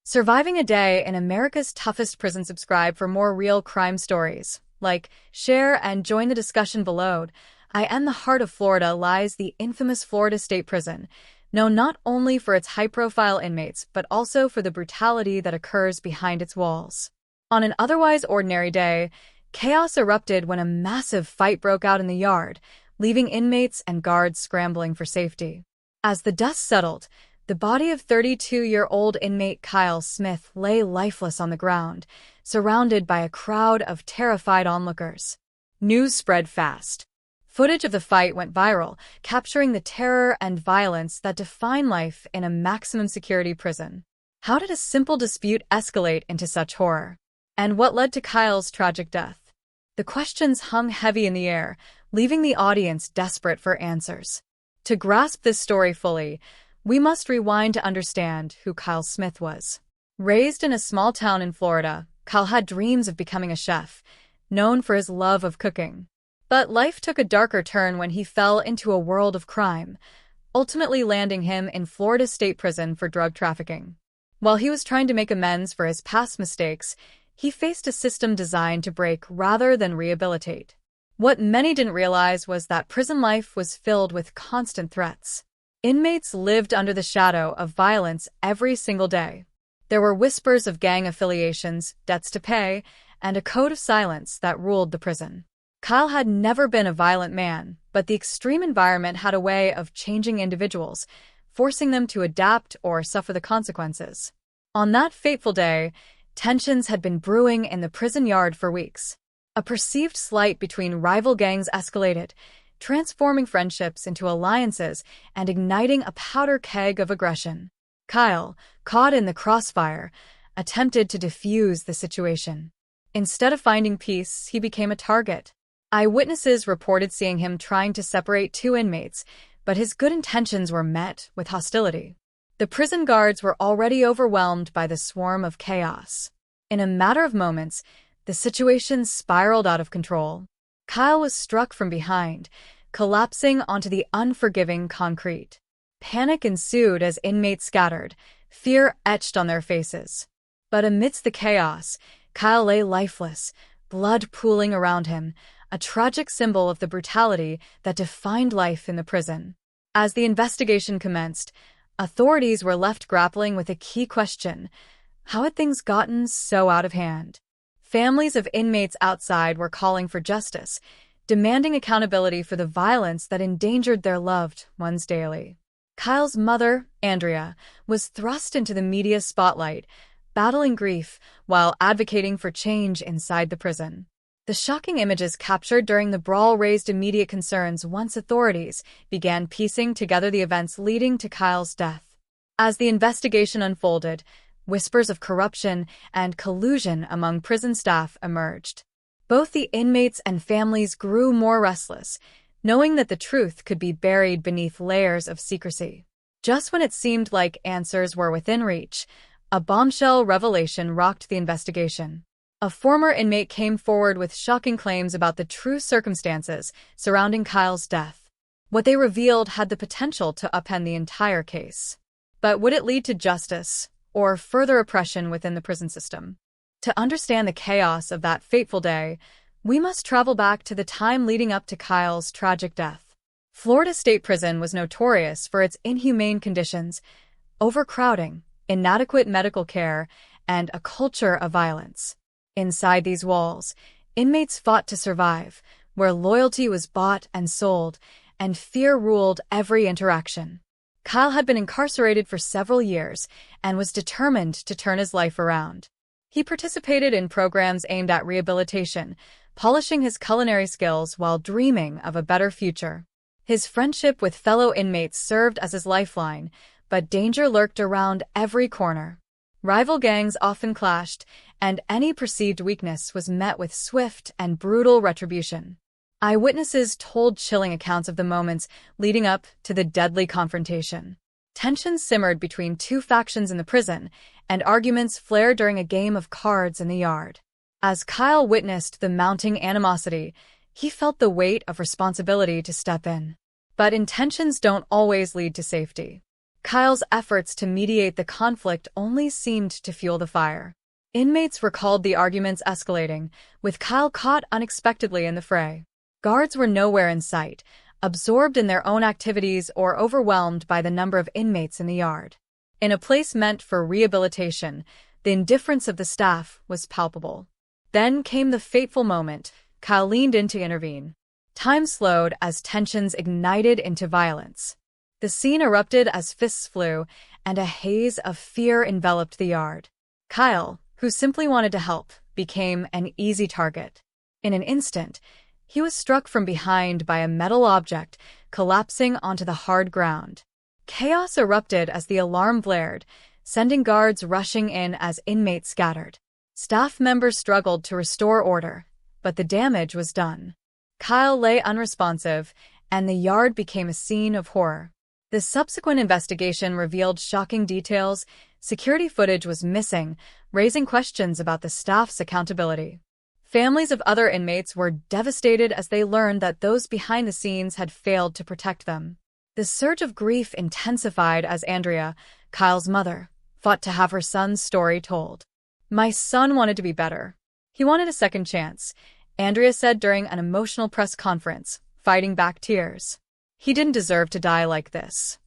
Surviving a day in America's toughest prison. Subscribe for more real crime stories. Like, share, and join the discussion below. In the heart of Florida lies the infamous Florida State Prison, known not only for its high-profile inmates but also for the brutality that occurs behind its walls. On an otherwise ordinary day, chaos erupted when a massive fight broke out in the yard, leaving inmates and guards scrambling for safety. As the dust settled, the body of 32-year-old inmate Kyle Smith lay lifeless on the ground, surrounded by a crowd of terrified onlookers. News spread fast. Footage of the fight went viral, capturing the terror and violence that define life in a maximum security prison. How did a simple dispute escalate into such horror? And what led to Kyle's tragic death? The questions hung heavy in the air, leaving the audience desperate for answers. To grasp this story fully, we must rewind to understand who Kyle Smith was. Raised in a small town in Florida, Kyle had dreams of becoming a chef, known for his love of cooking. But life took a darker turn when he fell into a world of crime, ultimately landing him in Florida State Prison for drug trafficking. While he was trying to make amends for his past mistakes, he faced a system designed to break rather than rehabilitate. What many didn't realize was that prison life was filled with constant threats. Inmates lived under the shadow of violence every single day. There were whispers of gang affiliations, debts to pay, and a code of silence that ruled the prison. Kyle had never been a violent man, but the extreme environment had a way of changing individuals, forcing them to adapt or suffer the consequences. On that fateful day, tensions had been brewing in the prison yard for weeks. A perceived slight between rival gangs escalated, transforming friendships into alliances and igniting a powder keg of aggression. Kyle, caught in the crossfire, attempted to defuse the situation. Instead of finding peace, he became a target. Eyewitnesses reported seeing him trying to separate two inmates, but his good intentions were met with hostility. The prison guards were already overwhelmed by the swarm of chaos. In a matter of moments, the situation spiraled out of control. Kyle was struck from behind, collapsing onto the unforgiving concrete. Panic ensued as inmates scattered, fear etched on their faces. But amidst the chaos, Kyle lay lifeless, blood pooling around him, a tragic symbol of the brutality that defined life in the prison. As the investigation commenced, authorities were left grappling with a key question: how had things gotten so out of hand? Families of inmates outside were calling for justice, demanding accountability for the violence that endangered their loved ones daily. Kyle's mother, Andrea, was thrust into the media spotlight, battling grief while advocating for change inside the prison. The shocking images captured during the brawl raised immediate concerns once authorities began piecing together the events leading to Kyle's death. As the investigation unfolded, whispers of corruption and collusion among prison staff emerged. Both the inmates and families grew more restless, knowing that the truth could be buried beneath layers of secrecy. Just when it seemed like answers were within reach, a bombshell revelation rocked the investigation. A former inmate came forward with shocking claims about the true circumstances surrounding Kyle's death. What they revealed had the potential to upend the entire case. But would it lead to justice or further oppression within the prison system? To understand the chaos of that fateful day, we must travel back to the time leading up to Kyle's tragic death. Florida State Prison was notorious for its inhumane conditions, overcrowding, inadequate medical care, and a culture of violence. Inside these walls, inmates fought to survive, where loyalty was bought and sold, and fear ruled every interaction. Kyle had been incarcerated for several years and was determined to turn his life around. He participated in programs aimed at rehabilitation, polishing his culinary skills while dreaming of a better future. His friendship with fellow inmates served as his lifeline, but danger lurked around every corner. Rival gangs often clashed, and any perceived weakness was met with swift and brutal retribution. Eyewitnesses told chilling accounts of the moments leading up to the deadly confrontation. Tensions simmered between two factions in the prison, and arguments flared during a game of cards in the yard. As Kyle witnessed the mounting animosity, he felt the weight of responsibility to step in. But intentions don't always lead to safety. Kyle's efforts to mediate the conflict only seemed to fuel the fire. Inmates recalled the arguments escalating, with Kyle caught unexpectedly in the fray. Guards were nowhere in sight, absorbed in their own activities or overwhelmed by the number of inmates in the yard. In a place meant for rehabilitation, the indifference of the staff was palpable. Then came the fateful moment. Kyle leaned in to intervene. Time slowed as tensions ignited into violence. The scene erupted as fists flew, and a haze of fear enveloped the yard. Kyle, who simply wanted to help, became an easy target. In an instant, he was struck from behind by a metal object, collapsing onto the hard ground. Chaos erupted as the alarm blared, sending guards rushing in as inmates scattered. Staff members struggled to restore order, but the damage was done. Kyle lay unresponsive, and the yard became a scene of horror. The subsequent investigation revealed shocking details. Security footage was missing, raising questions about the staff's accountability. Families of other inmates were devastated as they learned that those behind the scenes had failed to protect them. The surge of grief intensified as Andrea, Kyle's mother, fought to have her son's story told. "My son wanted to be better. He wanted a second chance," Andrea said during an emotional press conference, fighting back tears. "He didn't deserve to die like this."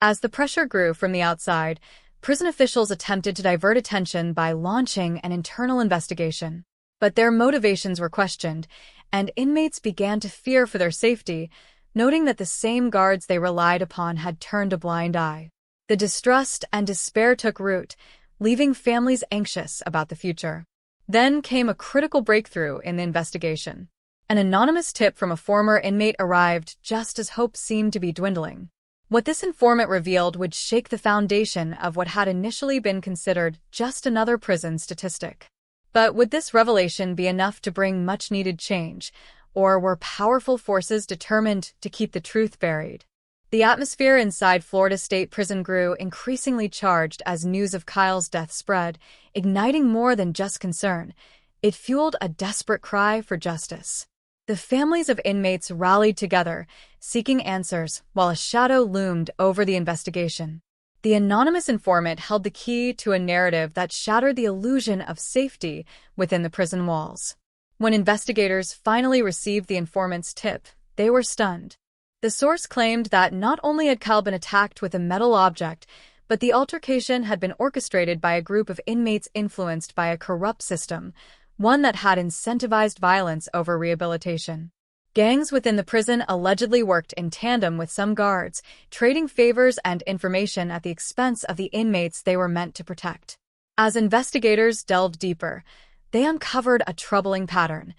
As the pressure grew from the outside, prison officials attempted to divert attention by launching an internal investigation. But their motivations were questioned, and inmates began to fear for their safety, noting that the same guards they relied upon had turned a blind eye. The distrust and despair took root, leaving families anxious about the future. Then came a critical breakthrough in the investigation. An anonymous tip from a former inmate arrived just as hope seemed to be dwindling. What this informant revealed would shake the foundation of what had initially been considered just another prison statistic. But would this revelation be enough to bring much-needed change, or were powerful forces determined to keep the truth buried? The atmosphere inside Florida State Prison grew increasingly charged as news of Kyle's death spread, igniting more than just concern. It fueled a desperate cry for justice. The families of inmates rallied together, seeking answers, while a shadow loomed over the investigation. The anonymous informant held the key to a narrative that shattered the illusion of safety within the prison walls. When investigators finally received the informant's tip, they were stunned. The source claimed that not only had Kyle been attacked with a metal object, but the altercation had been orchestrated by a group of inmates influenced by a corrupt system, one that had incentivized violence over rehabilitation. Gangs within the prison allegedly worked in tandem with some guards, trading favors and information at the expense of the inmates they were meant to protect. As investigators delved deeper, they uncovered a troubling pattern.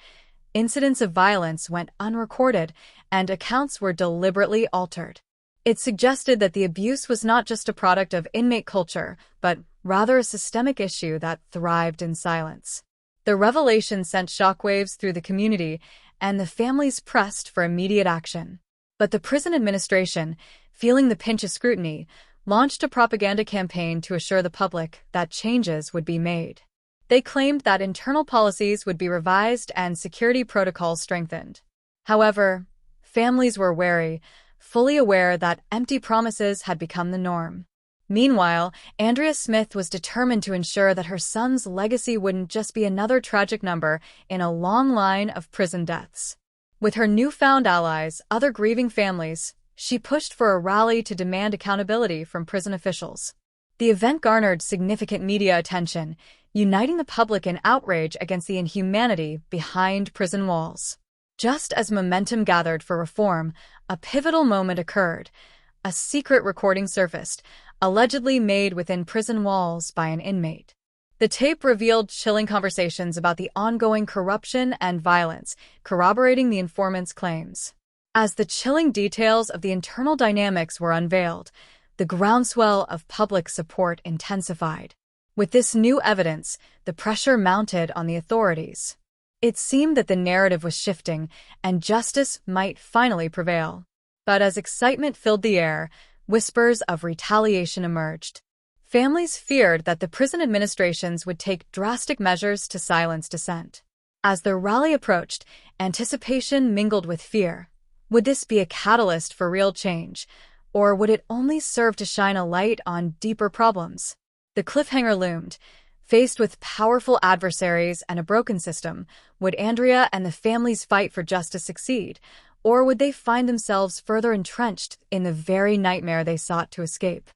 Incidents of violence went unrecorded, and accounts were deliberately altered. It suggested that the abuse was not just a product of inmate culture, but rather a systemic issue that thrived in silence. The revelation sent shockwaves through the community, and the families pressed for immediate action. But the prison administration, feeling the pinch of scrutiny, launched a propaganda campaign to assure the public that changes would be made. They claimed that internal policies would be revised and security protocols strengthened. However, families were wary, fully aware that empty promises had become the norm. Meanwhile, Andrea Smith was determined to ensure that her son's legacy wouldn't just be another tragic number in a long line of prison deaths. With her newfound allies, other grieving families, she pushed for a rally to demand accountability from prison officials. The event garnered significant media attention, uniting the public in outrage against the inhumanity behind prison walls. Just as momentum gathered for reform, a pivotal moment occurred. A secret recording surfaced, allegedly made within prison walls by an inmate. The tape revealed chilling conversations about the ongoing corruption and violence, corroborating the informant's claims. As the chilling details of the internal dynamics were unveiled, the groundswell of public support intensified. With this new evidence, the pressure mounted on the authorities. It seemed that the narrative was shifting, and justice might finally prevail. But as excitement filled the air, whispers of retaliation emerged. Families feared that the prison administrations would take drastic measures to silence dissent. As the rally approached, anticipation mingled with fear. Would this be a catalyst for real change, Or would it only serve to shine a light on deeper problems? The cliffhanger loomed. Faced with powerful adversaries and a broken system, would Andrea and the family's fight for justice succeed? Or would they find themselves further entrenched in the very nightmare they sought to escape?